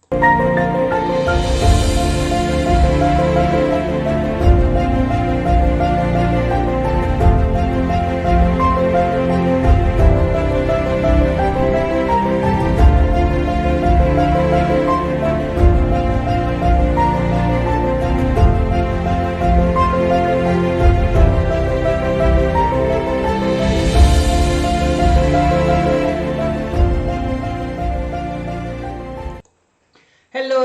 Hello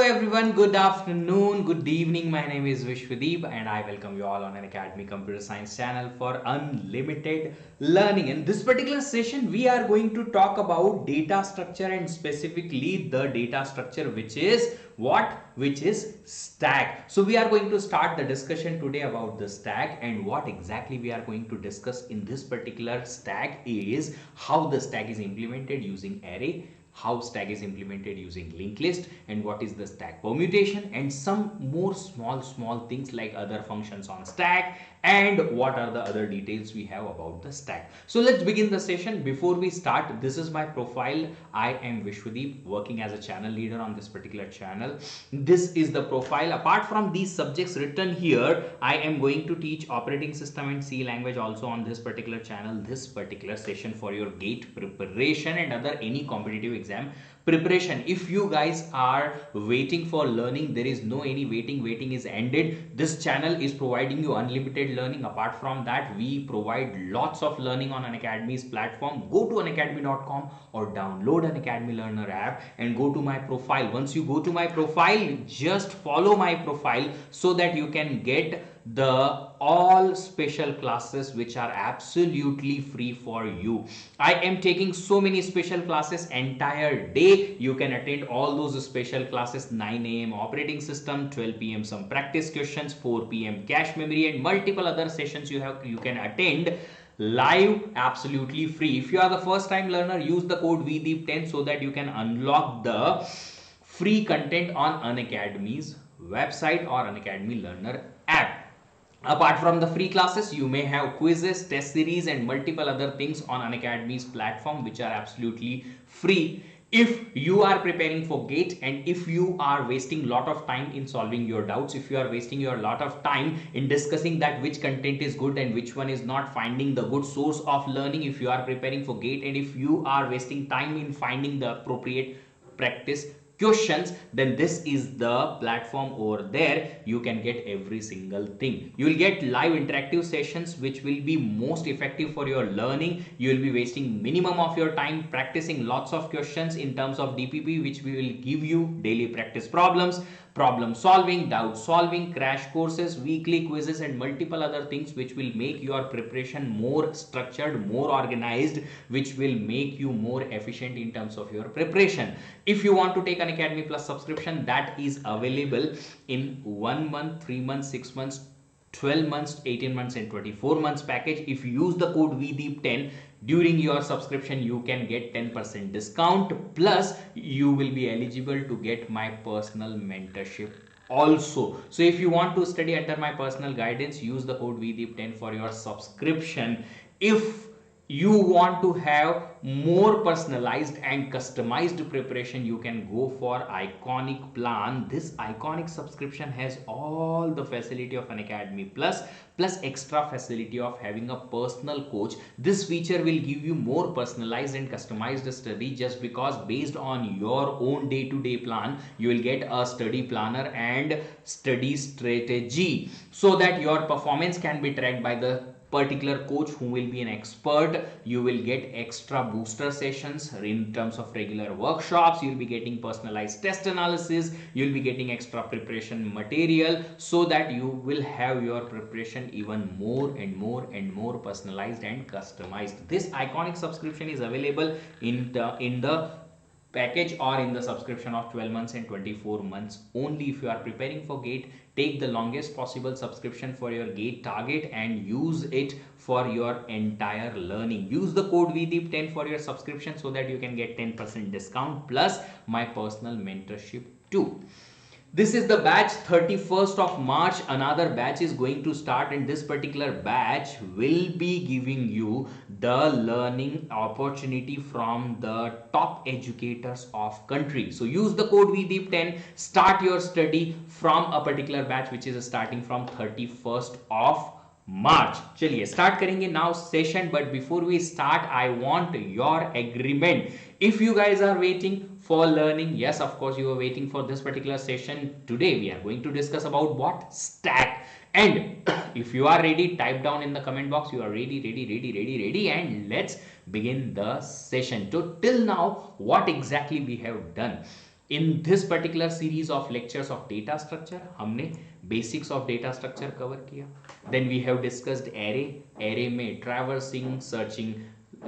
everyone, good afternoon, good evening. My name is Vishwadeep and I welcome you all on an Academy Computer Science channel for unlimited learning. In this particular session, we are going to talk about data structure and specifically the data structure which is what? Which is stack. So we are going to start the discussion today about the stack, and what exactly we are going to discuss in this particular stack is how the stack is implemented using array, how stack is implemented using linked list, and what is the stack permutation, and some more small things like other functions on stack, and what are the other details we have about the stack. So let's begin the session. Before we start, this is my profile. I am Vishwadeep, working as a channel leader on this particular channel. This is the profile. Apart from these subjects written here, I am going to teach operating system and C language also on this particular channel, this particular session for your GATE preparation and other any competitive exam preparation. If you guys are waiting for learning, there is no any waiting is ended. This channel is providing you unlimited learning. Apart from that, we provide lots of learning on Unacademy's platform. Go to unacademy.com or download an Academy Learner app and go to my profile. Once you go to my profile, just follow my profile so that you can get the all special classes which are absolutely free for you. I am taking so many special classes entire day. You can attend all those special classes: 9 a.m. operating system, 12 p.m. some practice questions, 4 p.m. cache memory, and multiple other sessions you can attend live absolutely free. If you are the first time learner, use the code VDEEP10 so that you can unlock the free content on Unacademy's website or Unacademy Learner app. Apart from the free classes, you may have quizzes, test series, and multiple other things on Unacademy's platform which are absolutely free. If you are preparing for GATE and if you are wasting lot of time in solving your doubts, if you are wasting your lot of time in discussing that which content is good and which one is not, finding the good source of learning, if you are preparing for GATE and if you are wasting time in finding the appropriate practice questions, then this is the platform over there. You can get every single thing. You will get live interactive sessions which will be most effective for your learning. You will be wasting minimum of your time practicing lots of questions in terms of DPP, which we will give you daily practice problems, problem solving, doubt solving, crash courses, weekly quizzes, and multiple other things which will make your preparation more structured, more organized, which will make you more efficient in terms of your preparation. If you want to take an Academy Plus subscription, that is available in 1 month, 3 months, 6 months, 12 months, 18 months, and 24 months package. If you use the code VDEEP10 during your subscription, you can get 10% discount, plus you will be eligible to get my personal mentorship also. So if you want to study under my personal guidance, use the code VDEEP10 for your subscription. If you want to have more personalized and customized preparation, you can go for Iconic plan. This Iconic subscription has all the facility of Unacademy Plus, plus extra facility of having a personal coach. This feature will give you more personalized and customized study, just because based on your own day-to-day plan, you will get a study planner and study strategy so that your performance can be tracked by the particular coach who will be an expert. You will get extra booster sessions in terms of regular workshops. You'll be getting personalized test analysis. You'll be getting extra preparation material so that you will have your preparation even more and more personalized and customized. This Iconic subscription is available in the package or in the subscription of 12 months and 24 months only. If you are preparing for GATE, take the longest possible subscription for your GATE target and use it for your entire learning. Use the code VDEEP10 for your subscription so that you can get 10% discount plus my personal mentorship too. This is the batch 31st of March. Another batch is going to start, and this particular batch will be giving you the learning opportunity from the top educators of country. So use the code VDEEP10, start your study from a particular batch which is starting from 31st of मार्च. चलिए start करेंगे now session, but before we start I want your agreement. If you guys are waiting for learning, yes, of course you are waiting for this particular session. Today we are going to discuss about what stack. And if you are ready, type down in the comment box you are ready, and let's begin the session. So till now what exactly we have done in this particular series of lectures of data structure, हमने basics of data structure cover किया. Then we have discussed array में traversing, searching,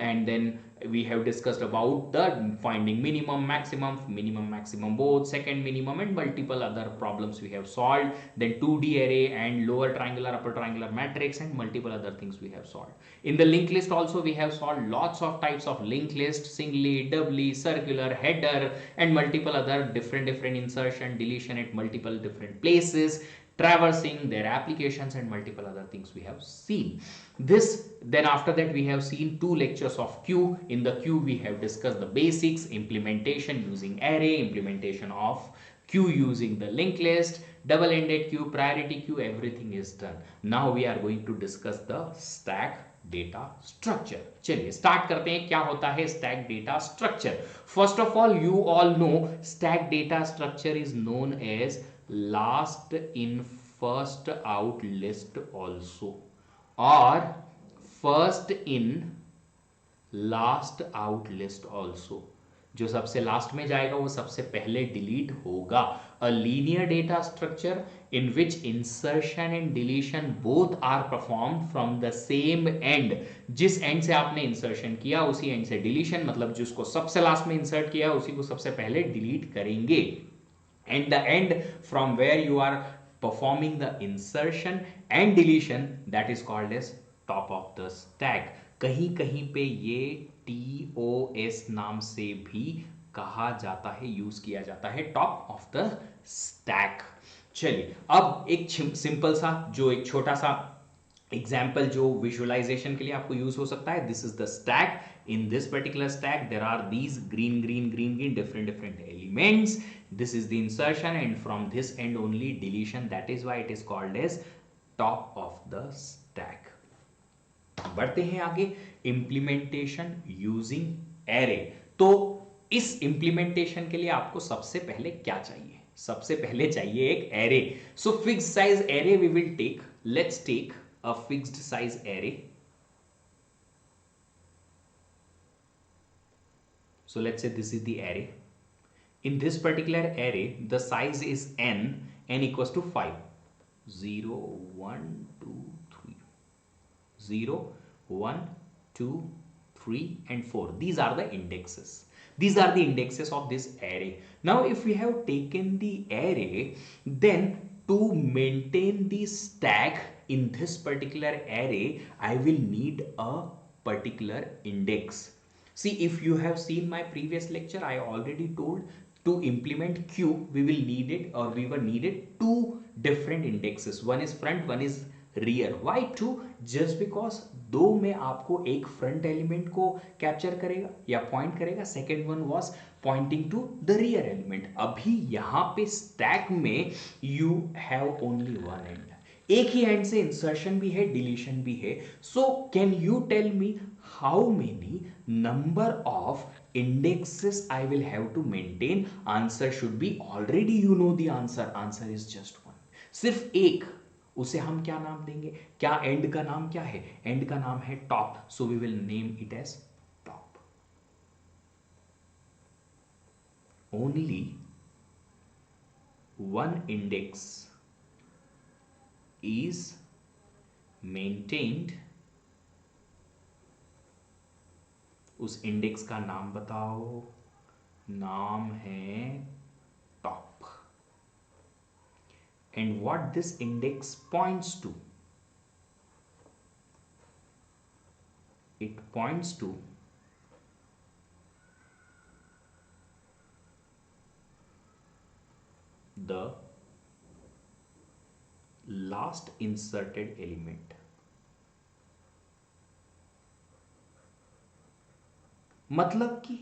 and then we have discussed about the finding minimum maximum both, second minimum, and multiple other problems we have solved. Then 2D array and lower triangular upper triangular matrix and multiple other things we have solved. In the linked list also we have solved lots of types of linked list, singly, doubly, circular, header, and multiple other different insertion, deletion at multiple different places, traversing, their applications, and multiple other things we have seen. This, then after that we have seen 2 lectures of queue. In the queue we have discussed the basics, implementation using array, implementation of queue using the linked list, double-ended queue, priority queue, everything is done. Now we are going to discuss the stack data structure. चलिए start करते हैं. क्या होता है stack data structure? First of all, you all know stack data structure is known as last in first out list also, or first in last out list also. जो सबसे last में जाएगा वो सबसे पहले डिलीट होगा. A linear data structure in which insertion and deletion both are performed from the same end. जिस end से आपने इंसर्शन किया उसी एंड से डिलीशन, मतलब जिसको सबसे लास्ट में इंसर्ट किया उसी को सबसे पहले डिलीट करेंगे. And the end from where you are performing the insertion and deletion, that is called as top of the stack. कहीं कहीं पे ये TOS नाम से भी कहा जाता है, यूज किया जाता है, टॉप ऑफ द स्टैक. चलिए अब एक सिंपल सा, जो एक छोटा सा एग्जाम्पल जो विजुअलाइजेशन के लिए आपको यूज हो सकता है. This is the stack. In this particular stack there are these green different elements. This is the insertion, and from this end only deletion. That is why it is called as top of the stack. बढ़ते हैं आगे. implementation using array. तो इस implementation के लिए आपको सबसे पहले क्या चाहिए? सबसे पहले चाहिए एक array. So fixed size array we will take. Let's take a fixed size array. So let's say this is the array. In this particular array, the size is n equals to 5. 0, 1, 2, 3. 0, 1, 2, 3, and 4. These are the indexes. These are the indexes of this array. Now, if we have taken the array, then to maintain the stack in this particular array, I will need a particular index. See, if you have seen my previous lecture, I already told to implement queue, we will need it, or we were needed 2 different indexes. One is front, one is rear. Why 2? Just because दो में आपको एक front element को capture करेगा या point करेगा. Second one was pointing to the rear element. अभी यहाँ पे stack में you have only one end. एक ही एंड से इंसर्शन भी है, डिलीशन भी है. So can you tell me how many number of indexes I will have to maintain? Answer should be, already you know the answer. Answer is just one. सिर्फ एक. उसे हम क्या नाम देंगे? क्या एंड का नाम क्या है? एंड का नाम है top. So we will name it as top. Only one index is maintained. उस इंडेक्स का नाम बताओ. नाम है top. And what this index points to? It points to the last inserted element, मतलब कि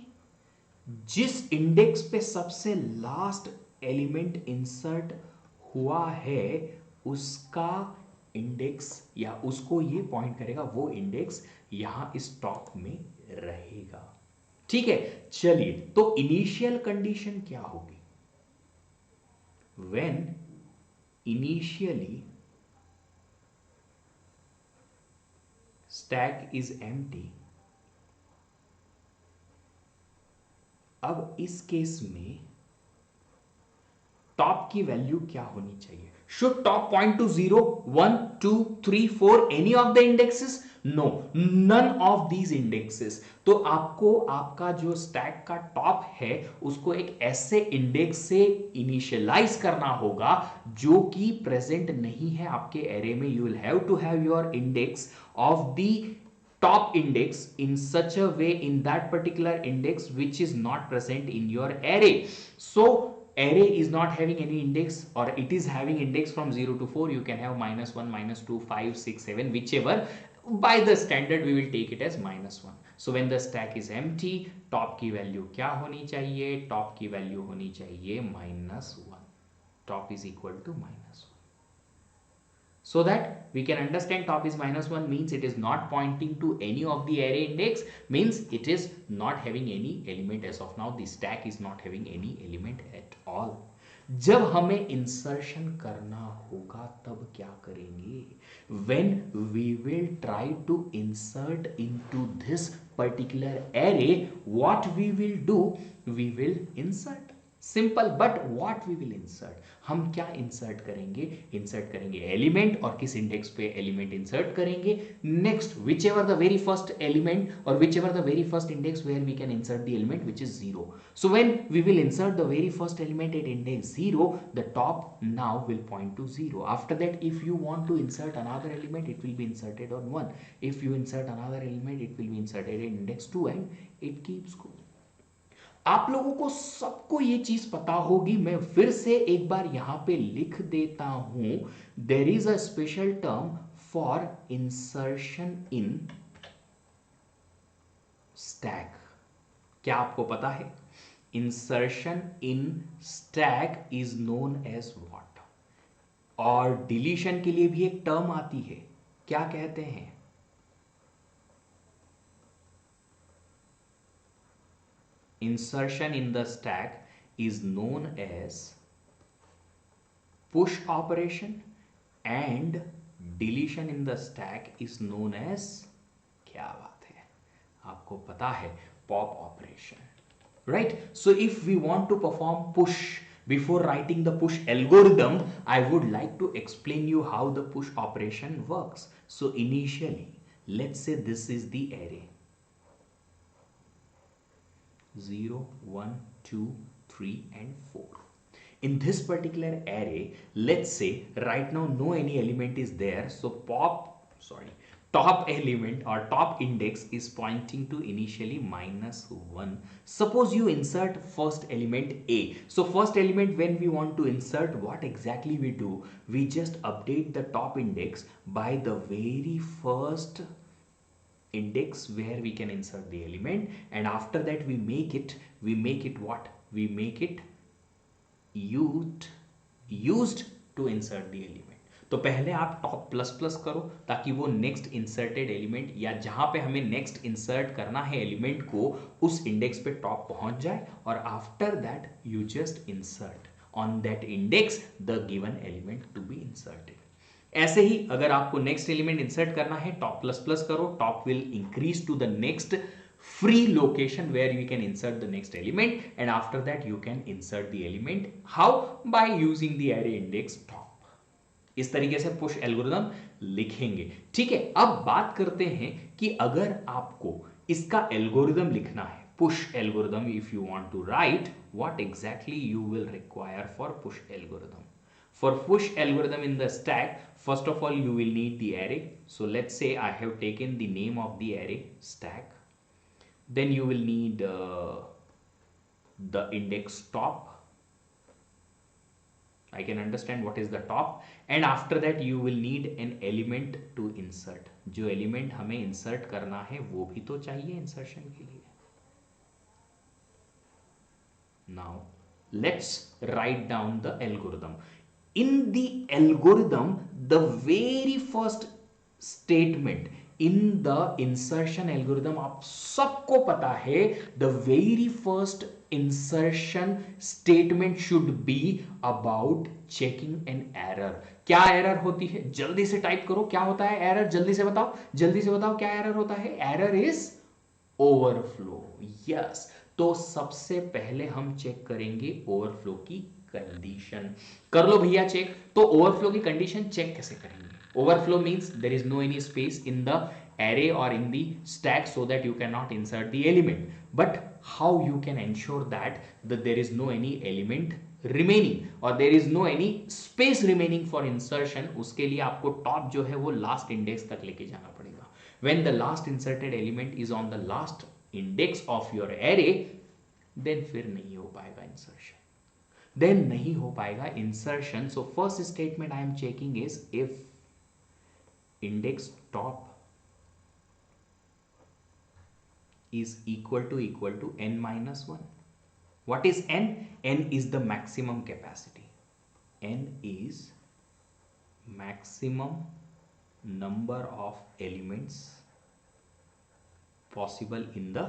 जिस इंडेक्स पे सबसे लास्ट एलिमेंट इंसर्ट हुआ है उसका इंडेक्स, या उसको ये पॉइंट करेगा, वो इंडेक्स यहां इस टॉप में रहेगा। ठीक है, चलिए, तो इनिशियल कंडीशन क्या होगी? When initially stack is empty, अब इस केस में टॉप की वैल्यू क्या होनी चाहिए? Should top point to 0, 1, 2, 3, 4, any of the indexes? No, none of these indexes. तो आपको आपका जो स्टैक का टॉप है उसको एक ऐसे इंडेक्स से इनिशियलाइज करना होगा जो कि प्रेजेंट नहीं है आपके एरे में। You will have to have your index of the top index in such a way, in that particular index which is not present in your array. So array is not having any index, or it is having index from 0 to 4. You can have -1, -2, 5, 6, 7, whichever. By the standard we will take it as -1. So when the stack is empty, top की value क्या होनी चाहिए? top की value होनी चाहिए -1. top is equal to -1. So that we can understand top is -1 means it is not pointing to any of the array index, means it is not having any element as of now. The stack is not having any element at all. जब हमें insertion करना होगा तब क्या करेंगे? When we will try to insert into this particular array, what we will do? We will insert. Simple, but what we will insert, हम क्या insert करेंगे? इंसर्ट करेंगे एलिमेंट, और किस इंडेक्स पे एलिमेंट इंसर्ट करेंगे? Next, whichever the very first element और whichever the very first index where we can insert the element which is 0. So when we will insert the very first element at index 0, the top now will point to 0. After that, if you want to insert another element, it will be inserted on 1. If you insert another element, it will be inserted in index 2, and it keeps going. आप लोगों को सबको ये चीज पता होगी, मैं फिर से एक बार यहां पे लिख देता हूं. There is a special term for insertion in stack. क्या आपको पता है? Insertion in stack is known as what? और डिलीशन के लिए भी एक टर्म आती है, क्या कहते हैं? Insertion in the stack is known as push operation, and deletion in the stack is known as, क्या बात है, आपको पता है, pop operation, right? So if we want to perform push, before writing the push algorithm, I would like to explain you how the push operation works. So initially, let's say this is the array 0, 1, 2, 3 and 4. In this particular array, let's say right now no any element is there, so top element or top index is pointing to initially -1. Suppose you insert first element a. So first element, when we want to insert, what exactly we do? We just update the top index by the very first index where we can insert the element, and after that we make it what? We make it used to insert the element. तो पहले आप top plus plus करो ताकि वो next inserted element, या जहां पे हमें नेक्स्ट इंसर्ट करना है एलिमेंट को, उस इंडेक्स पे टॉप पहुंच जाए, और after that you just insert on that index the given element to be inserted. ऐसे ही अगर आपको नेक्स्ट एलिमेंट इंसर्ट करना है, टॉप प्लस प्लस करो, top will increase to the next free location where you can insert the next element, and after that you can insert the element. How? By using the array index top. इस तरीके से push algorithm लिखेंगे. ठीक है, अब बात करते हैं कि अगर आपको इसका एल्गोरिथम लिखना है, push algorithm, if you want to write, what exactly you will require for push algorithm? For push algorithm in the stack, first of all you will need the array. So let's say I have taken the name of the array stack. Then you will need the index top. I can understand what is the top, and after that you will need an element to insert. जो element हमें insert करना है वो भी तो चाहिए insertion के लिए. Now let's write down the algorithm. In the algorithm, the very first statement in the insertion algorithm, आप सबको पता है the very first insertion statement should be about checking an error. क्या एरर होती है? जल्दी से टाइप करो, क्या होता है एरर? जल्दी से बताओ, जल्दी से बताओ, क्या एरर होता है? Error is overflow. यस, तो सबसे पहले हम चेक करेंगे ओवरफ्लो की कंडीशन. कर लो भैया चेक. तो ओवरफ्लो की कंडीशन चेक कैसे करेंगे? Overflow means there is no any space in the array or in the stack so that you cannot insert the element. But how you can ensure that there is no any element remaining or there is no any space remaining for insertion? उसके लिए आपको top जो है वो last index तक लेके जाना पड़ेगा. When the last inserted element is on the last index of your array, then फिर नहीं हो पाएगा insertion. Then नहीं हो पाएगा insertion. So first statement I am checking is if index top is equal to n minus 1. What is n? N is the maximum capacity. N is maximum number of elements possible in the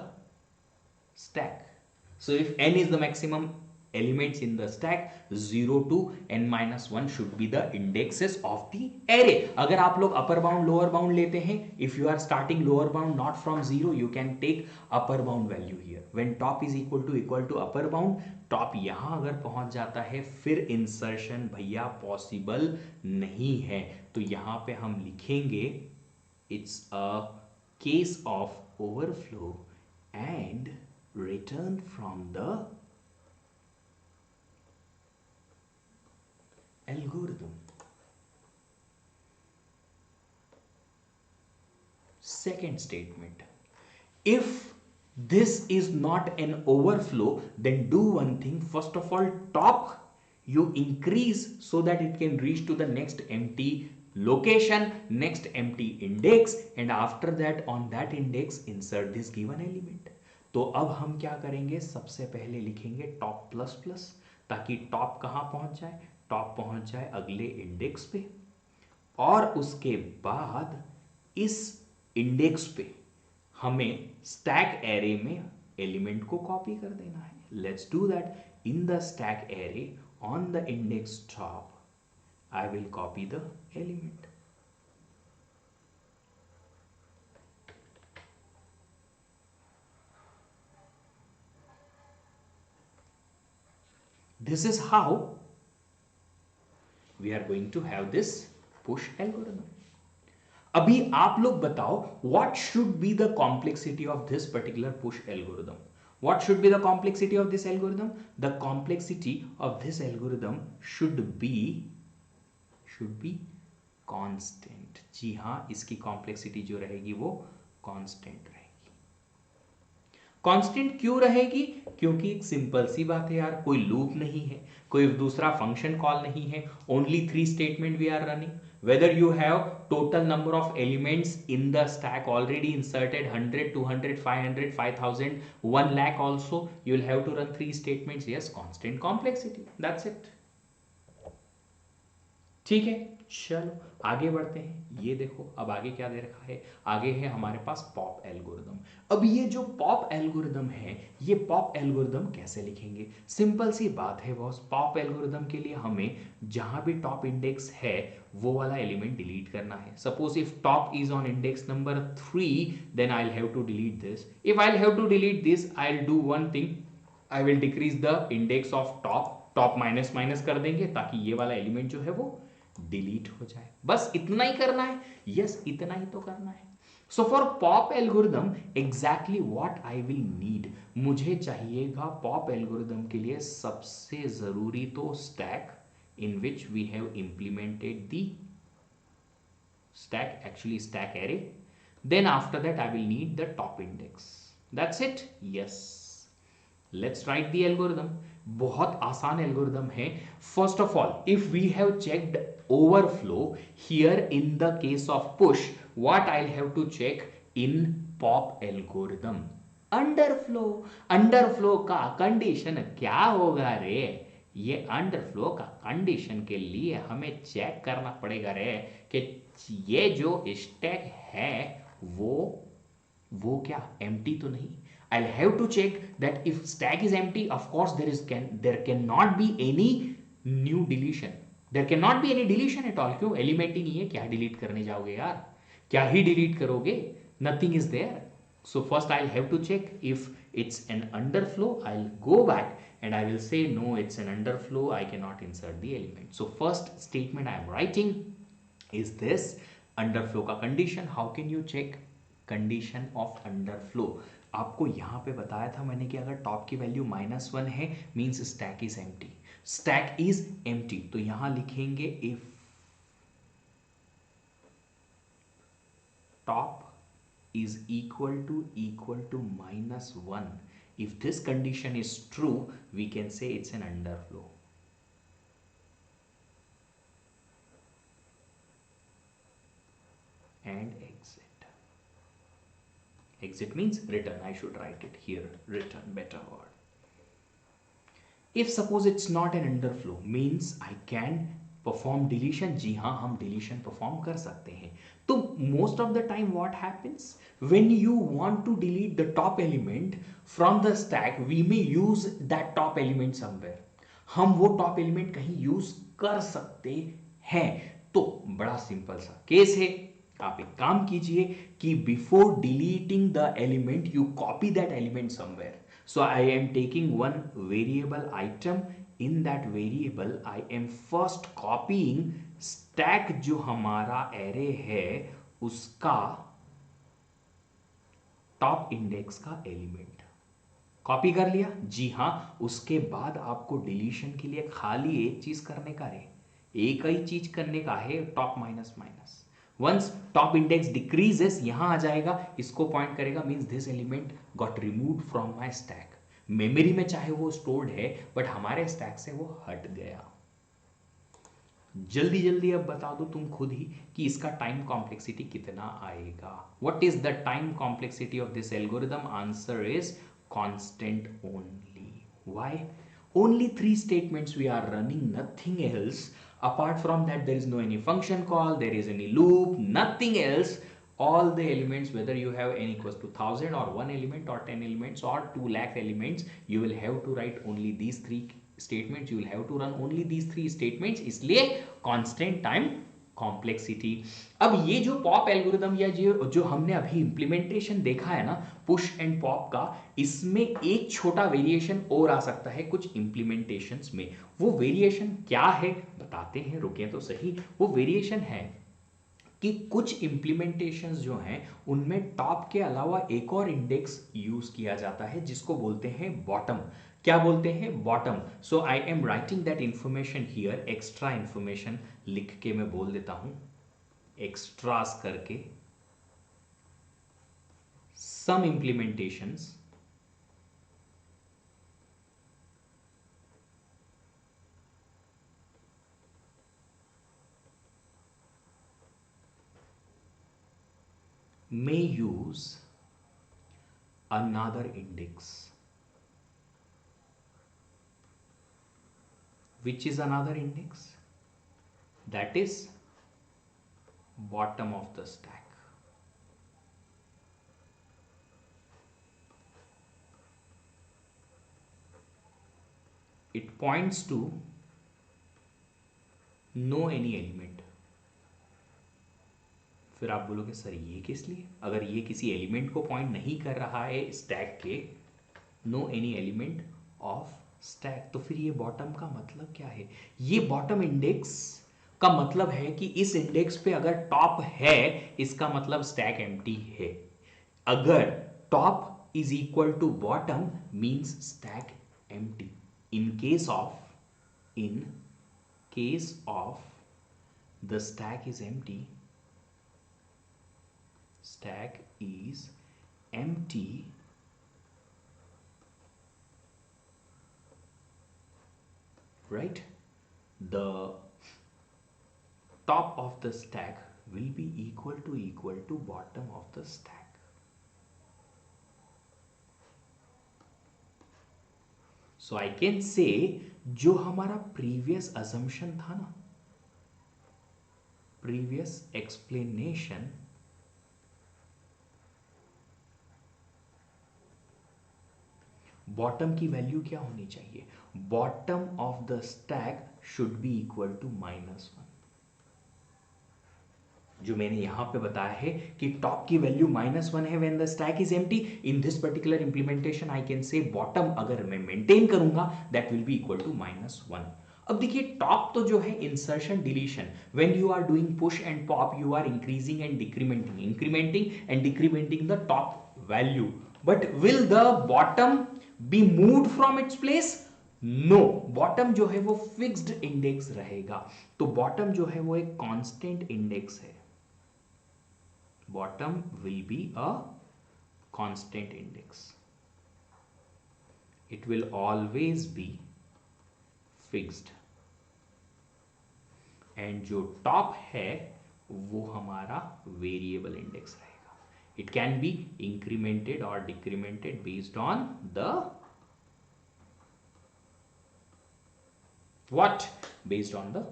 stack. So if n is the maximum elements in the stack, 0 to n minus 1 should be the indexes of the array. अगर आप लोग upper bound lower bound लेते हैं, if you are starting lower bound not from 0, you can take upper bound value here. When top is equal to upper bound, top यहाँ अगर पहुंच जाता है फिर insertion भैया possible नहीं है. तो यहाँ पे हम लिखेंगे it's a case of overflow and return from the algorithm. Second statement, if this is not an overflow, then do one thing. First of all, top you increase so that it can reach to the next empty location, next empty index, and after that on that index insert this given element. तो अब हम क्या करेंगे? सबसे पहले लिखेंगे top plus plus, ताकि top कहां पहुंच जाए? टॉप पहुंच जाए अगले इंडेक्स पे, और उसके बाद इस इंडेक्स पे हमें स्टैक एरे में एलिमेंट को कॉपी कर देना है. Let's do that. In the stack array on the index top I will copy the element. This is how we are going to have this push algorithm. अभी आप लोग बताओ, what should be the complexity of this particular push algorithm? What should be the complexity of this algorithm? The complexity of this algorithm should be constant. जी हाँ, इसकी complexity जो रहेगी वो constant रहेगी. कांस्टेंट क्यों रहेगी? क्योंकि एक सिंपल सी बात है यार, कोई लूप नहीं है, कोई दूसरा फंक्शन कॉल नहीं है, only 3 statement we are running. whether you have total number of elements in the stack already inserted 100 200 500 5000 1 lakh also, you will have to run 3 statements. Yes, constant complexity, that's it. ठीक है, चलो आगे बढ़ते हैं. ये देखो अब आगे क्या दे रखा है. आगे है हमारे पास पॉप एल्गोरिदम. अब ये जो पॉप एल्गोरिदम है, ये पॉप एल्गोरिदम कैसे लिखेंगे? सिंपल सी बात है बॉस. पॉप एल्गोरिदम के लिए हमें जहां भी टॉप इंडेक्स है वो वाला एलिमेंट डिलीट करना है. Suppose if top is on index number 3, then I will have to delete this. If I will have to delete this, I will do one thing, I will decrease the index of top minus minus कर देंगे ताकि ये वाला element जो है वो delete हो जाए. बस इतना ही करना है. यस, इतना ही तो करना है. So for pop algorithm exactly what I will need, मुझे चाहिएगा पॉप एल्गोरिदम के लिए सबसे जरूरी तो stack in which we have implemented the stack, actually stack array. Then after that I will need the top index. That's it. Yes, let's write the algorithm. बहुत आसान algorithm है। First of all, if we have checked overflow here in the case of push, what I have to check in pop algorithm? Underflow. Underflow का condition क्या होगा रे? ये underflow का condition के लिए हमें चेक करना पड़ेगा रे कि ये जो स्टैक है वो क्या एम्प्टी तो नहीं? I'll have to check that if stack is empty, of course there cannot be any new deletion. There cannot be any deletion at all. क्यों? एलिमेंट ही नहीं है, क्या डिलीट करने जाओगे यार? क्या ही डिलीट करोगे? Nothing is there. So first I'll have to check if it's an underflow. I'll go back and I will say no, it's an underflow. I cannot insert the element. So first statement I am writing is this underflow का condition. How can you check condition of underflow? आपको यहां पे बताया था मैंने कि अगर top की वैल्यू -1 है means stack is empty. Stack is empty, तो यहां लिखेंगे if top is equal to -1, if this condition is true we can say it's an underflow. And exit means return. I should write it here, return, better word. If suppose it's not an underflow means I can perform deletion. जी हाँ, हम deletion perform कर सकते हैं। तो most of the time what happens when you want to delete the top element from the stack, we may use that top element somewhere. हम वो top element कहीं use कर सकते हैं। तो बड़ा सिंपल सा केस है। आप एक काम कीजिए कि before deleting the element you copy that element somewhere. So I am taking one variable item. In that variable I am first copying stack जो हमारा array है उसका टॉप इंडेक्स का एलिमेंट कॉपी कर लिया। जी हाँ, उसके बाद आपको डिलीशन के लिए खाली एक चीज करने का है, एक ही चीज करने का है, top minus minus. Once top index decreases यहां आ जाएगा, इसको पॉइंट करेगा means this element got removed from my stack. Memory में चाहे वो स्टोर्ड है बट हमारे स्टैक से वो हट गया। जल्दी जल्दी अब बता दो तुम खुद ही कि इसका टाइम कॉम्प्लेक्सिटी कितना आएगा। What is the time complexity of this algorithm? Answer is constant only. Why? only 3 statements we are running, nothing else. Apart from that there is no any function call, there is any loop, nothing else. All the elements, whether you have n equals to 1000 or 1 element or 10 elements or 2 lakh elements, you will have to write only these 3 statements, you will have to run only these 3 statements, इसलिए constant time complexity. अब ये जो pop algorithm या जो हमने अभी implementation देखा है ना पुश एंड पॉप का, इसमें एक छोटा वेरिएशन और आ सकता है कुछ इंप्लीमेंटेशंस में। वो वेरिएशन क्या है बताते हैं, रुके तो सही। वो वेरिएशन है कि कुछ इंप्लीमेंटेशंस जो हैं उनमें टॉप के अलावा एक और इंडेक्स यूज किया जाता है जिसको बोलते हैं बॉटम। क्या बोलते हैं? Bottom. So I am writing that information here, extra information लिख के मैं बोल देता हूं एक्स्ट्रास करके। सम इंप्लीमेंटेशंस may use another index. Which is another index? That is bottom of the stack. It points to no any element. फिर आप बोलोगे सर ये किस लिए? अगर ये किसी एलिमेंट को पॉइंट नहीं कर रहा है स्टैक के, no any element of stack, तो फिर ये बॉटम का मतलब क्या है? ये बॉटम इंडेक्स का मतलब है कि इस इंडेक्स पे अगर टॉप है इसका मतलब स्टैक एम्प्टी है। अगर top is equal to bottom means stack empty. In case of the stack is empty, stack is empty, right? The top of the stack will be equal to bottom of the stack. So I can say जो हमारा previous assumption था ना, previous explanation, bottom की value क्या होनी चाहिए? Bottom of the stack should be equal to -1। जो मैंने यहां पे बताया है कि टॉप की वैल्यू -1 है when the stack is empty. In this particular implementation I can say bottom अगर मैं मेंटेन करूंगा that will be equal to -1। अब देखिए टॉप तो जो है insertion deletion, when you are doing push and pop you are increasing and incrementing and decrementing the top value, but will the bottom be moved from its place? No, bottom जो है वो fixed index रहेगा। तो bottom जो है वो एक constant index है। Bottom will be a constant index. It will always be fixed. And जो top है वो हमारा variable index रहेगा. It can be incremented or decremented based on the what? Based on the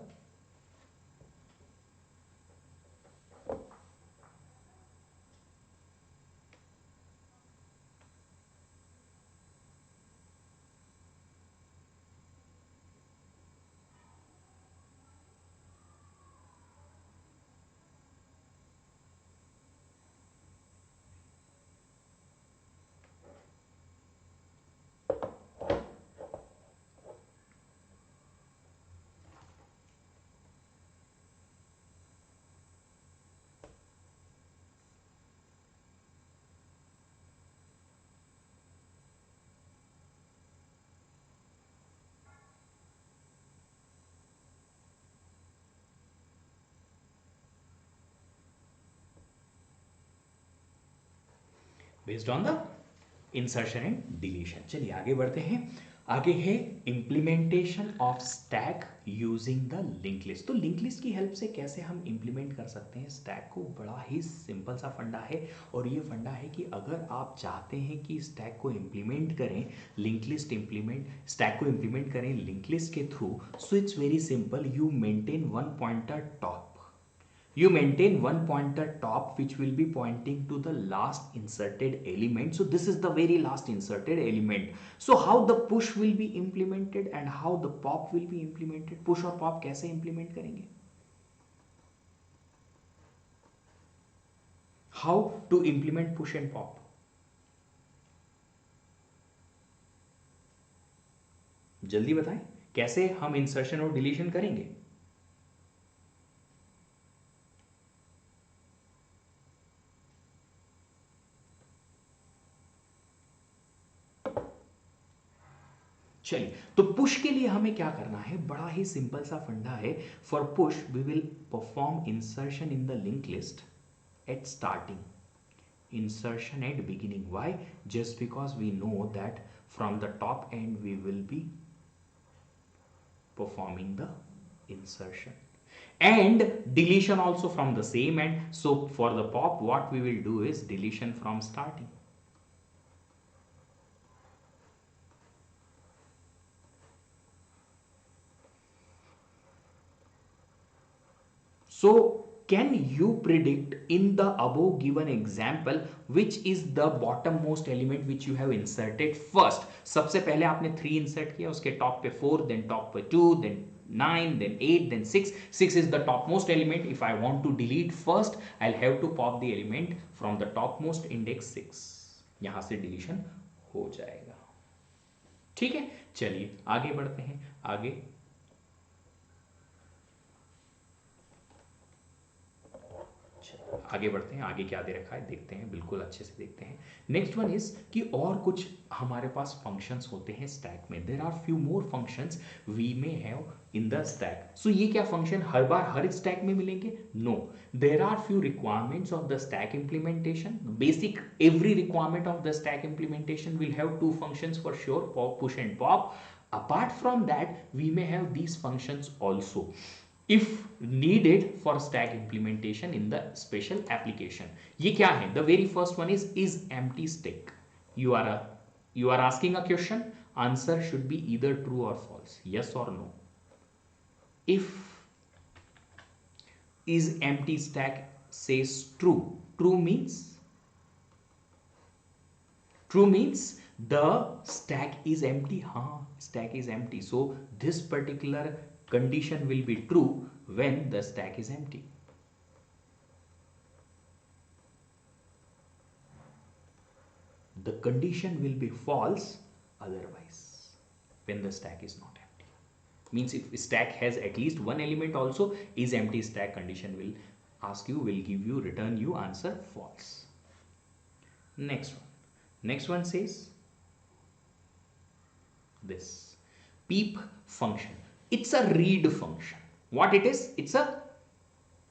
based on the insertion and deletion. चलिए आगे बढ़ते हैं। आगे है implementation of stack using the link list. तो लिंक लिस्ट की हेल्प से कैसे हम इंप्लीमेंट कर सकते हैं स्टैक को? बड़ा ही सिंपल सा फंडा है, और ये फंडा है कि अगर आप चाहते हैं कि स्टैक को इंप्लीमेंट करें, लिंक लिस्ट इंप्लीमेंट स्टैक को इंप्लीमेंट करें लिंक लिस्ट के through, so it's very simple. You maintain one pointer top, you maintain one pointer top which will be pointing to the last inserted element. So this is the very last inserted element. So how the push will be implemented and how the pop will be implemented? Push और pop कैसे implement करेंगे? How to implement push and pop? जल्दी बताएं, कैसे हम insertion और deletion करेंगे? चलिए, तो पुश के लिए हमें क्या करना है? बड़ा ही सिंपल सा फंडा है। For push we will perform insertion in the link list at starting, insertion at beginning. Why? Just because we know that from the top end we will be performing the insertion and deletion also from the same end. So for the pop what we will do is deletion from starting. So can you predict in the above given example which is the bottom most element which you have inserted first? सबसे पहले आपने 3 insert किया, उसके top पे 4, then top पे 2, then 9, then 8, then 6. 6 is the topmost element. If I want to delete first, I'll have to pop the element from the topmost index 6. यहां से deletion हो जाएगा। ठीक है, चलिए आगे बढ़ते हैं। आगे बढ़ते हैं। आगे क्या दे रखा है देखते हैं, बिल्कुल अच्छे से देखते हैं। नेक्स्ट वन इज कि और कुछ हमारे पास फंक्शंस होते हैं स्टैक में। There are few more functions we may have in the stack. So ये क्या फंक्शन हर बार हर स्टैक में मिलेंगे? No, there are few requirements of the stack implementation. Basic every requirement of the stack implementation will have 2 functions for sure, pop, push and pop. Apart from that, we may have these functions also if needed for stack implementation in the special application. ये क्या है? The very first one is empty stack. You are a you are asking a question. Answer should be either true or false. Yes or no. If is empty stack says true. True means the stack is empty. Stack is empty. So this particular condition will be true when the stack is empty. The condition will be false otherwise when the stack is not empty. Means if stack has at least one element also, is empty stack, condition will ask you, will give you, return you answer false. Next one says this peep function. It's a read function. What it is? It's a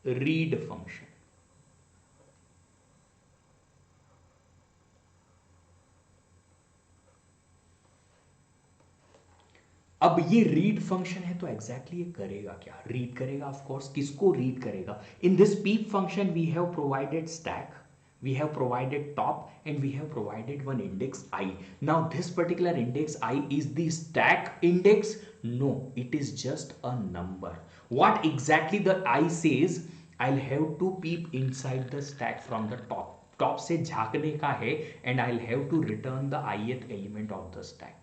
read function. अब ये read function है तो exactly ये करेगा क्या? Read करेगा, of course. किसको read करेगा? In this peep function we have provided stack, we have provided top, and we have provided one index I. Now this particular index I is the stack index? No, it is just a number. What exactly the I says? I'll have to peep inside the stack from the top से झांकने का है, and I'll have to return the ith element of the stack.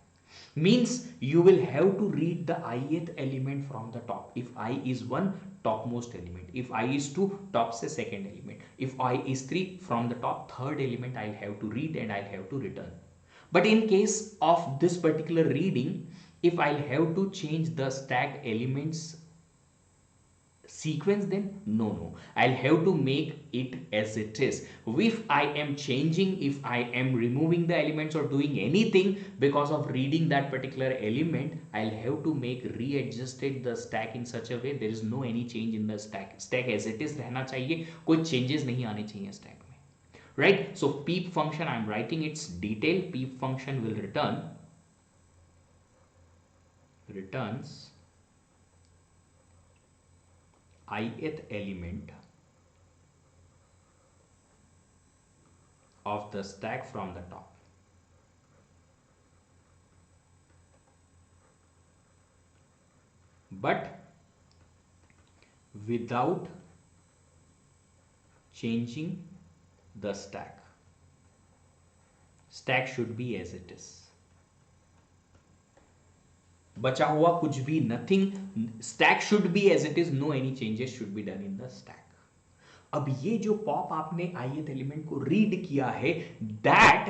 Means you will have to read the ith element from the top. If I is 1, topmost element. If I is 2, top से second element. If I is 3, from the top third element I'll have to read and I'll have to return. But in case of this particular reading, if I'll have to change the stack elements sequence, then no, I'll have to make it as it is. If I am changing, if I am removing the elements or doing anything because of reading that particular element, I'll have to make readjusted the stack in such a way there is no any change in the stack as it is रहना चाहिए, कोई changes नहीं आने चाहिए stack में, right? So peep function, I'm writing its detail. Peep function will returns ith element of the stack from the top. But without changing the stack. Stack should be as it is. बचा हुआ कुछ भी, nothing. Stack should be as it is. No any changes should be done in the stack. अब ये जो pop आपने ith element को read किया है, that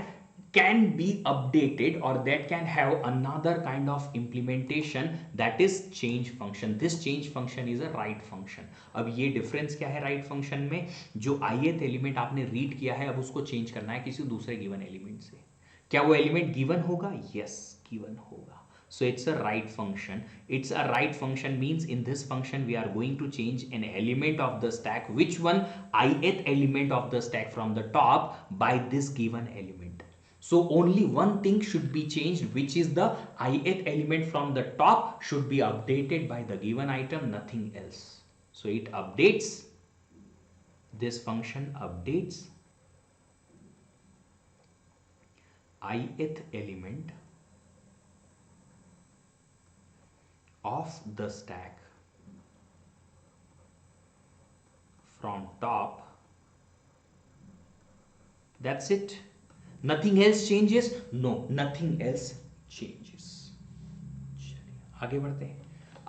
can be updated or that can have another kind of implementation, that is change function. This change function is a write function. अब ये difference क्या है write function में? जो ith एलिमेंट आपने रीड किया है, अब उसको चेंज करना है किसी दूसरे गिवन एलिमेंट से. क्या वो एलिमेंट गिवन होगा? यस, गिवन होगा. So it's a write function. It's a write function means in this function we are going to change an element of the stack. Which one? Ith element of the stack from the top by this given element. So only one thing should be changed, which is the ith element from the top should be updated by the given item, nothing else. So it updates, this function updates ith element of the stack from top. That's it. Nothing else changes? No, nothing else changes. चलिए आगे बढ़ते हैं.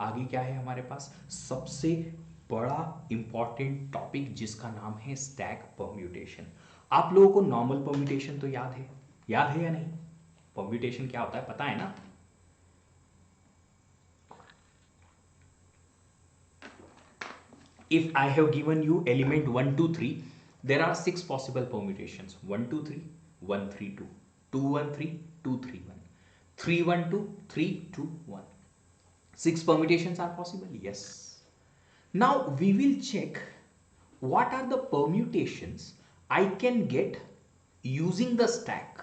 आगे क्या है हमारे पास? सबसे बड़ा इंपॉर्टेंट टॉपिक जिसका नाम है स्टैक परम्यूटेशन. आप लोगों को नॉर्मल परम्यूटेशन तो याद है या नहीं? परम्यूटेशन क्या होता है पता है ना? If I have given you element 1, 2, 3, there are 6 possible permutations. 1, 2, 3, 1, 3, 2, 2, 1, 3, 2, 3, 1, 3, 1, 2, 3, 2, 1. 6 permutations are possible? Yes. Now we will check what are the permutations I can get using the stack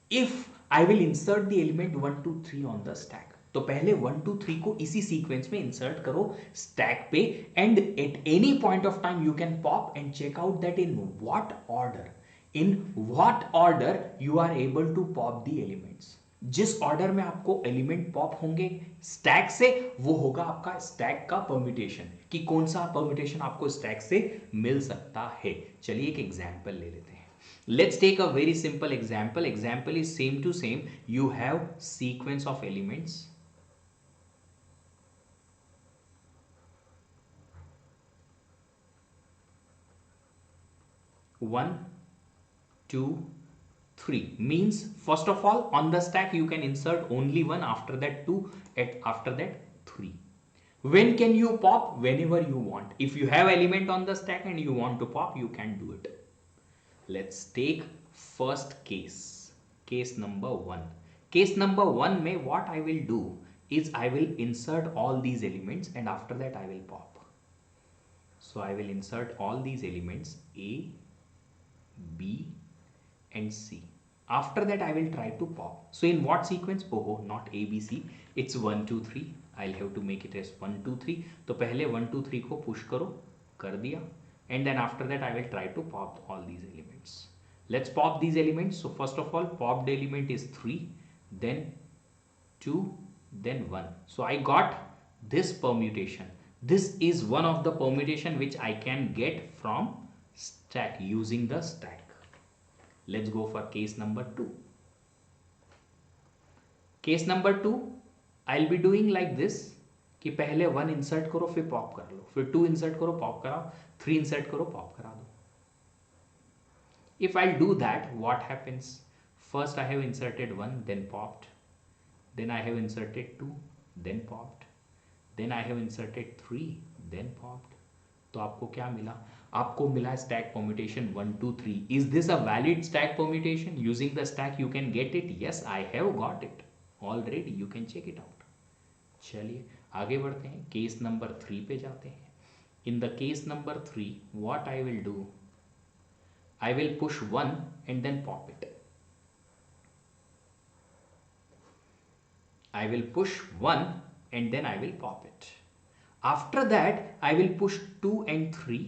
if I will insert the element 1, 2, 3 on the stack. तो पहले 1 2 3 को इसी sequence में insert करो stack पे, and at any point of time you can pop and check out that in what order you are able to pop the elements. जिस order में आपको एलिमेंट पॉप होंगे स्टैक से, वो होगा आपका स्टैक का परम्यूटेशन, कि कौन सा परम्यूटेशन आपको स्टैक से मिल सकता है। चलिए एक एग्जांपल ले लेते हैं। Let's take a very simple example. Example is same to same. You have sequence of elements. 1 2 3 means first of all on the stack you can insert only 1, after that 2, after that 3. When can you pop? Whenever you want. If you have element on the stack and you want to pop, you can do it. Let's take first case number 1. Case number 1 में what I will do is I will insert all these elements and after that I will pop. So I will insert all these elements A, B and C. After that I will try to pop. So in what sequence? Oh, not A, B, C. It's 1 2 3. I'll have to make it as 1 2 3. तो पहले 1 2 3 को push करो, कर दिया, and then after that I will try to pop all these elements. Let's pop these elements. So first of all, popped element is 3, then 2, then 1. So I got this permutation. This is one of the permutation which I can get from stack, using the stack. Let's go for case number 2. Case number 2, I'll be doing like this कि पहले 1 insert करो फिर pop कर लो, फिर 2 insert करो pop कराओ, 3 insert करो pop करा दो. If I'll do that, what happens? First I have inserted 1, then popped, then I have inserted 2, then popped, then I have inserted 3, then popped. तो आपको क्या मिला? आपको मिला stack permutation 1 2 3. Is this a valid stack permutation? Using the stack you can get it. Yes, I have got it already. You can check it out. चलिए आगे बढ़ते हैं, केस नंबर 3 पे जाते हैं. In the case number 3, what I will do? I will push 1 and then pop it. I will push 1 and then I will pop it. After that I will push 2 and 3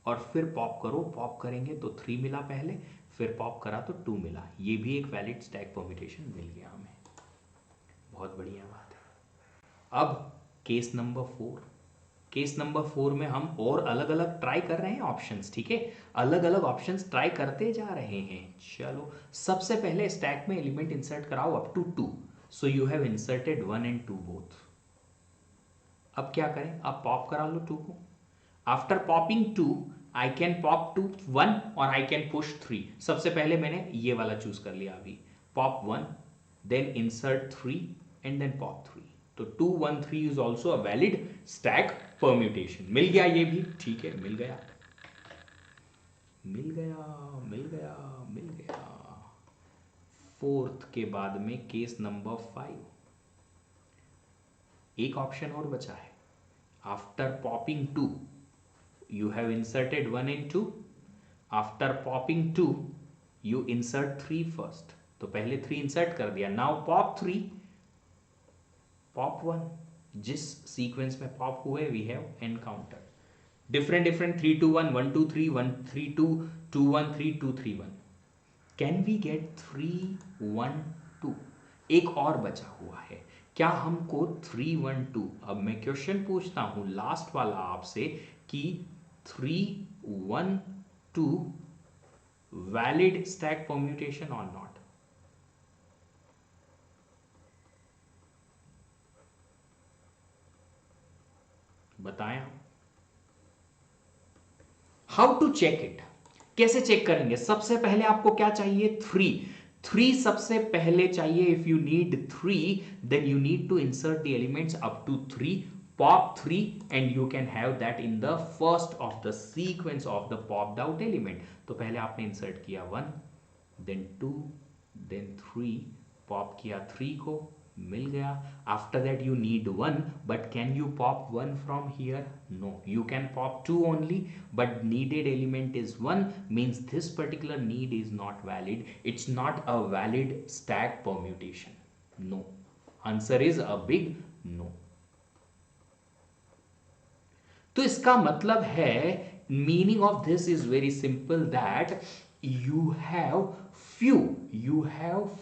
और फिर pop करो. Pop करेंगे तो 3 मिला पहले, फिर pop करा तो 2 मिला. ये भी एक वैलिड स्टैक परम्यूटेशन मिल गया हमें. बहुत बढ़िया बात है. अब केस नंबर 4. केस नंबर 4 में हम और अलग अलग ट्राई कर रहे हैं ऑप्शंस. ठीक है, अलग अलग ऑप्शंस ट्राई करते जा रहे हैं. चलो सबसे पहले स्टैक में एलिमेंट इंसर्ट कराओ up to 2. So you have inserted 1 and 2 both. अब क्या करें? अब पॉप करा लो 2 को. After popping 2 I can pop to 1 और आई कैन पुश 3. सबसे पहले मैंने ये वाला चूज कर लिया. अभी pop 1, then insert 3 and then pop 3. तो 2 1 3 is also a valid stack permutation. मिल गया ये भी. ठीक है, मिल गया मिल गया मिल गया मिल गया. 4th के बाद में केस नंबर 5. एक ऑप्शन और बचा है. After popping 2 you have inserted 1 and 2. After popping 2 you insert 3 first. तो पहले 3 इंसर्ट कर दिया. Now pop 3, pop 1. जिस सीक्वेंस में पॉप हुए we have encounter different 3 2 1 1 2 3 1 3 2 2 1 3 2 3 1. Can we get 3 1 2? एक और बचा हुआ है. क्या हमको 3 1 2? अब मैं क्वेश्चन पूछता हूं लास्ट वाला आपसे कि 3 1 2 वैलिड स्टैक परम्यूटेशन और नॉट? बताएं. How to check it? कैसे चेक करेंगे? सबसे पहले आपको क्या चाहिए? 3 सबसे पहले चाहिए. If you need 3 then you need to insert the elements up to 3, pop 3 and you can have that in the first of the sequence of the popped out element. तो पहले आपने इंसर्ट किया 1, then 2, then 3, पॉप किया 3 को, मिल गया. After that you need 1, but can you pop 1 from here? No, you can pop 2 only, but needed element is 1, means this particular need is not valid. It's not a valid stack permutation. No. Answer is a big no. तो इसका मतलब है, meaning of this is very simple, that you have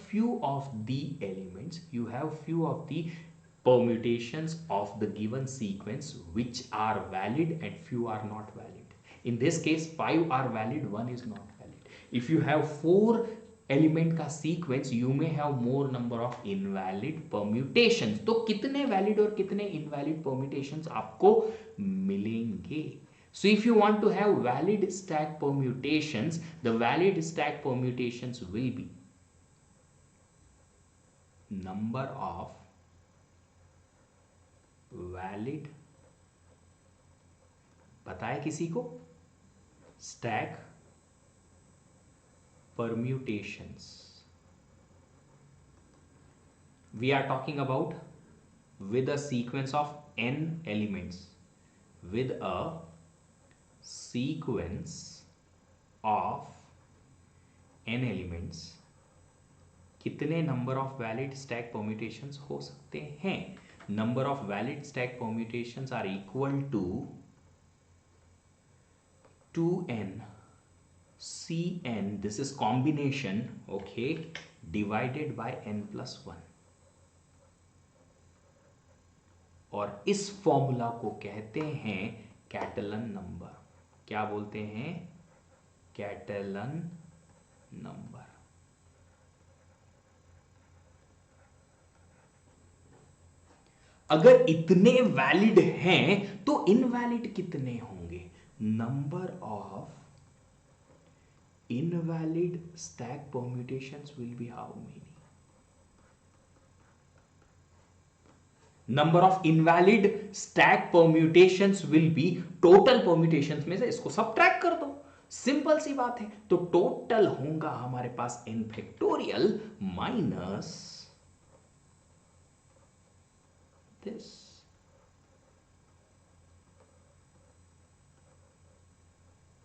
few of the elements, you have few of the permutations of the given sequence which are valid and few are not valid. In this case 5 are valid, 1 is not valid. If you have 4 element का sequence, you may have more number of invalid permutations. तो कितने valid और कितने invalid permutations आपको मिलेंगे? So if you want to have valid stack permutations, the valid stack permutations will be number of valid, पता है किसी को, stack permutations. We are talking about with a sequence of n elements, with a sequence of n elements, कितने number of valid stack permutations हो सकते हैं? Number of valid stack permutations are equal to 2n cn, this is combination, okay, divided by n plus 1। और इस formula को कहते हैं कैटेलन number. क्या बोलते हैं? कैटेलन नंबर। अगर इतने वैलिड हैं तो इनवैलिड कितने होंगे? Number of invalid stack permutations will be how many? Number of invalid stack permutations will be total permutations में से इसको सब्ट्रैक्ट कर दो, सिंपल सी बात है। तो टोटल होगा हमारे पास n factorial minus this.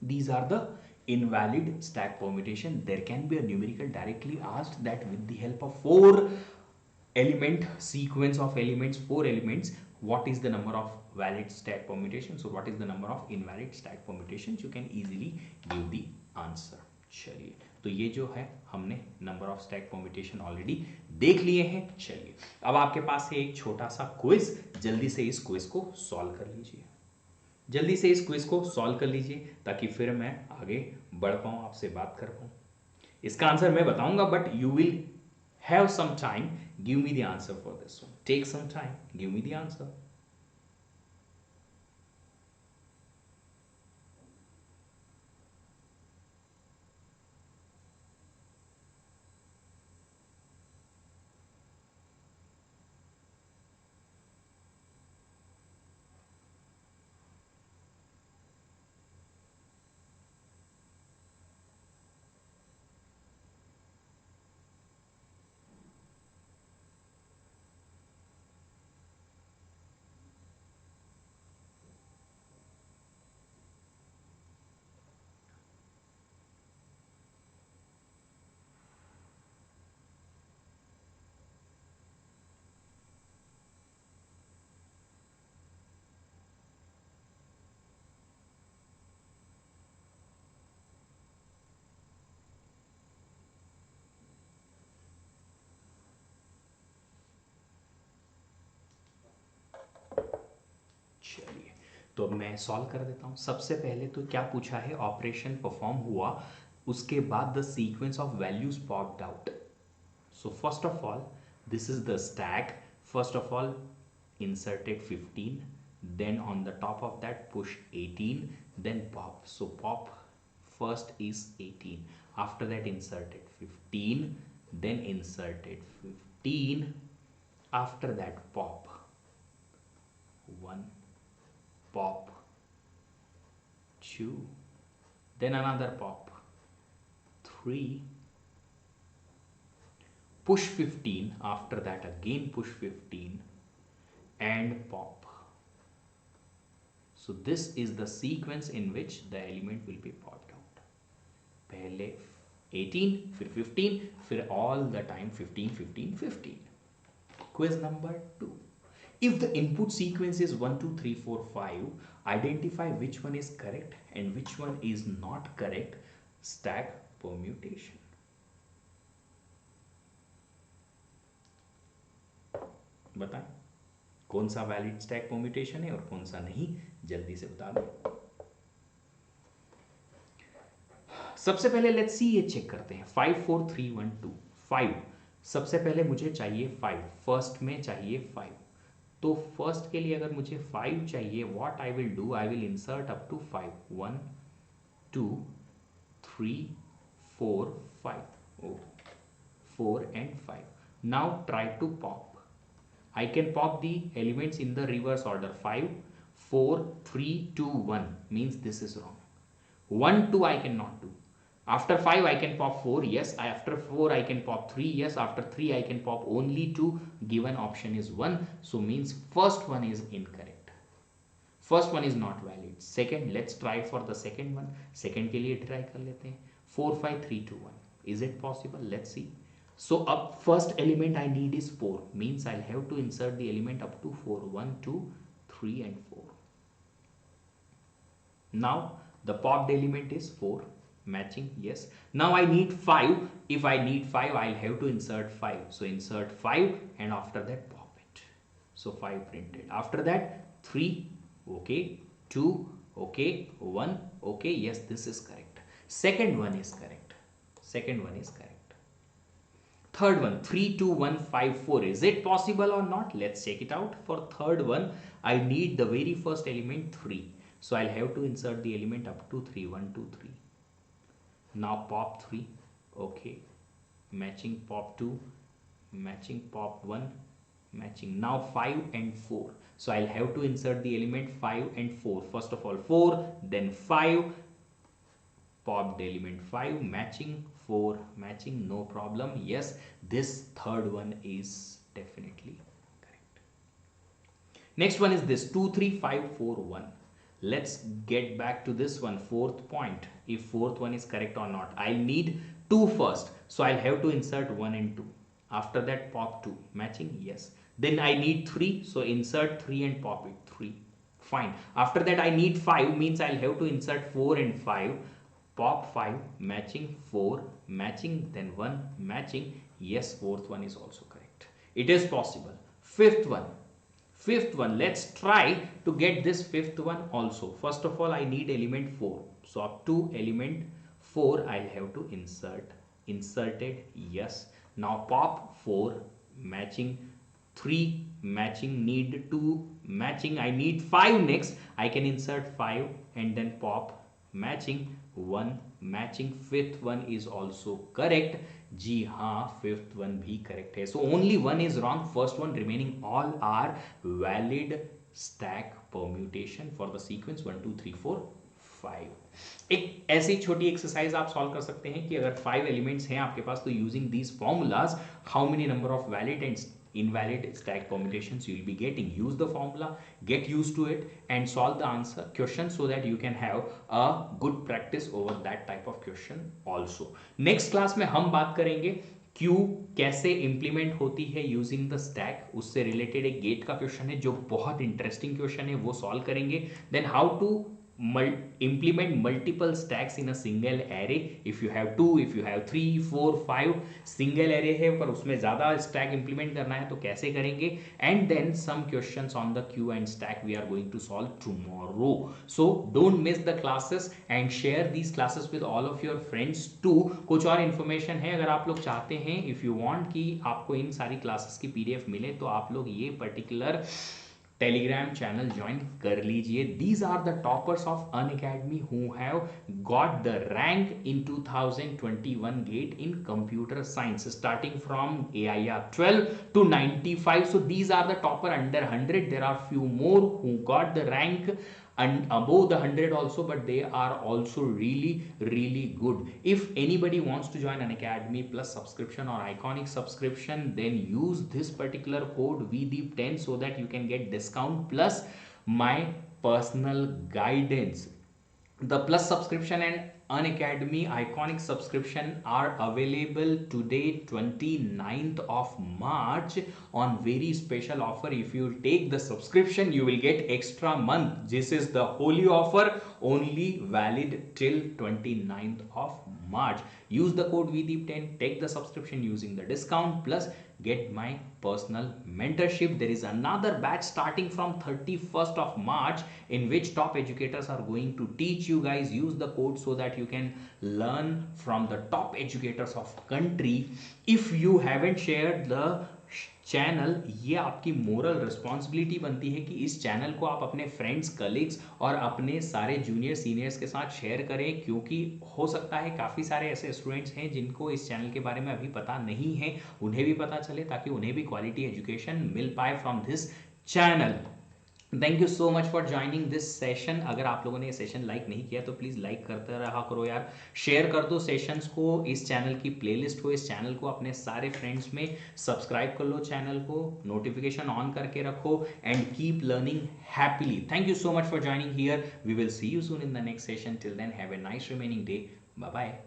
These are the invalid stack permutation. There can be a numerical directly asked that with the help of 4 element sequence of elements, 4 elements, what is the number of valid stack permutations? So what is the number of invalid stack permutations? You can easily give the answer. चलिए, तो ये जो है हमने number of stack permutation already देख लिए हैं। चलिए, अब आपके पास है एक छोटा सा क्विज, जल्दी से इस क्विज को सॉल्व कर लीजिए। जल्दी से इस क्विज को सॉल्व कर लीजिए ताकि फिर मैं आगे बढ़ पाऊँ, आपसे बात कर पाऊँ। इसका आंसर मैं बताऊंगा, but you will have some time, give me the answer for this one, take some time, give me the answer. चलिए, तो अब मैं सॉल्व कर देता हूँ। सबसे पहले तो क्या पूछा है, ऑपरेशन परफॉर्म हुआ, उसके बाद the sequence of values popped out. So first of all this is the stack, first of all inserted 15, then on the top of that push 18, then pop. So pop first is 18, after that inserted 15, then inserted 15, after that pop 1, pop 2, then another pop 3, push 15, after that again push 15 and pop. So this is the sequence in which the element will be popped out. पहले 18, फिर 15, फिर all the time 15 15 15। Quiz number 2. If the input sequence is 1, 2, 3, 4, 5, identify which one is correct and which one is not correct stack permutation. बताएं कौन सा valid stack permutation है और कौन सा नहीं, जल्दी से बता दो। सबसे पहले लेट्स सी, ये चेक करते हैं। 5 4 3 1 2 5, सबसे पहले मुझे चाहिए 5, फर्स्ट में चाहिए 5। तो फर्स्ट के लिए अगर मुझे 5 चाहिए, what I will do, I will insert up to 5, 1 2 3 4 5, 4 and 5. Now try to pop. I can pop the elements in the reverse order. 5 4 3 2 1 means this is wrong. 1 2 I cannot do. After 5 I can pop 4, yes. After 4 I can pop 3, yes. After 3 I can pop only 2. Given option is 1, so means first one is incorrect. First one is not valid. Second, let's try for the second one. Second के लिए try कर लेते हैं। 4 5 3 2 1. Is it possible? Let's see. So up first element I need is 4, means I'll have to insert the element up to 4, 1 2 3 and 4. Now the popped element is 4, matching, yes. Now I need 5. If I need 5, I'll have to insert 5, so insert 5 and after that pop it. So 5 printed. After that 3, okay, 2, okay, 1, okay, yes, this is correct. Second one is correct. Second one is correct. Third one, 3 2 1 5 4, is it possible or not? Let's check it out. For third one I need the very first element 3, so I'll have to insert the element up to 3, 1 2 3. Now pop 3, okay, matching pop 2, matching pop 1, matching. Now 5 and 4, so I'll have to insert the element 5 and 4. First of all 4, then 5, popped element 5, matching 4, matching, no problem. Yes, this third one is definitely correct. Next one is this 2 3 5 4 1. Let's get back to this one, fourth point, if fourth one is correct or not. I need 2 first, so I'll have to insert 1 and 2. After that pop 2, matching, yes. Then I need 3, so insert 3 and pop it, 3, fine. After that I need 5, means I'll have to insert 4 and 5, pop 5, matching 4, matching, then 1, matching, yes, fourth one is also correct. It is possible. Fifth one, let's try to get this fifth one also. First of all I need element 4, so up to element 4 I'll have to inserted, yes. Now pop 4, matching 3, matching, need 2, matching. I need 5 next, I can insert 5 and then pop, matching 1, matching. Fifth one is also correct. जी हाँ, fifth one भी correct है. So only one is wrong. First one, remaining all are valid stack permutation for the sequence 1 2 3 4 5. एक ऐसी छोटी exercise आप solve कर सकते हैं कि अगर 5 एलिमेंट्स हैं आपके पास, तो using these formulas how many number of valid and invalid stack permutations you will be getting. Use the formula, get used to it and solve the answer question so that you can have a good practice over that type of question also. Next class में हम बात करेंगे Q कैसे implement होती है using the stack, उससे related एक GATE का क्वेश्चन है जो बहुत इंटरेस्टिंग क्वेश्चन है, वो सॉल्व करेंगे. Then how to implement multiple stacks in a single array. If you have 2, if you have 3 4 5 single array है पर उसमें ज़्यादा stack implement करना है तो कैसे करेंगे. And then some questions on the queue and stack we are going to solve tomorrow. So don't miss the classes and share these classes with all of your friends too. कुछ और information है अगर आप लोग चाहते हैं, if you want कि आपको इन सारी classes की PDF मिले, तो आप लोग ये particular टेलीग्राम चैनल ज्वाइन कर लीजिए. These are the toppers of Unacademy who have got the rank in 2021 GATE in computer science starting from AIR 12 to 95. So these are the topper under 100. There are few more who got the rank and above the 100 also, but they are also really good. If anybody wants to join an academy plus subscription or iconic subscription, then use this particular code VDEEP10 so that you can get discount plus my personal guidance. The plus subscription and Unacademy iconic subscription are available today 29th of March on very special offer. If you take the subscription, you will get extra month. This is the holy offer, only valid till 29th of March. Use the code VDeep10, take the subscription using the discount, plus get my personal mentorship. There is another batch starting from 31st of March in which top educators are going to teach you guys. Use the code so that you can learn from the top educators of country. If you haven't shared the channel, ये आपकी moral responsibility बनती है कि इस channel को आप अपने friends, colleagues और अपने सारे जूनियर सीनियर्स के साथ शेयर करें, क्योंकि हो सकता है काफ़ी सारे ऐसे स्टूडेंट्स हैं जिनको इस चैनल के बारे में अभी पता नहीं है, उन्हें भी पता चले ताकि उन्हें भी क्वालिटी एजुकेशन मिल पाए from this channel. Thank you so much for joining this session. अगर आप लोगों ने ये सेशन लाइक नहीं किया तो प्लीज़ लाइक करते रहा करो यार, शेयर कर दो सेशंस को, इस चैनल की प्लेलिस्ट को, इस चैनल को अपने सारे फ्रेंड्स में. सब्सक्राइब कर लो चैनल को, नोटिफिकेशन ऑन करके रखो and keep learning happily. Thank you so much for joining here. We will see you soon in the next session. Till then have a nice remaining day. Bye bye.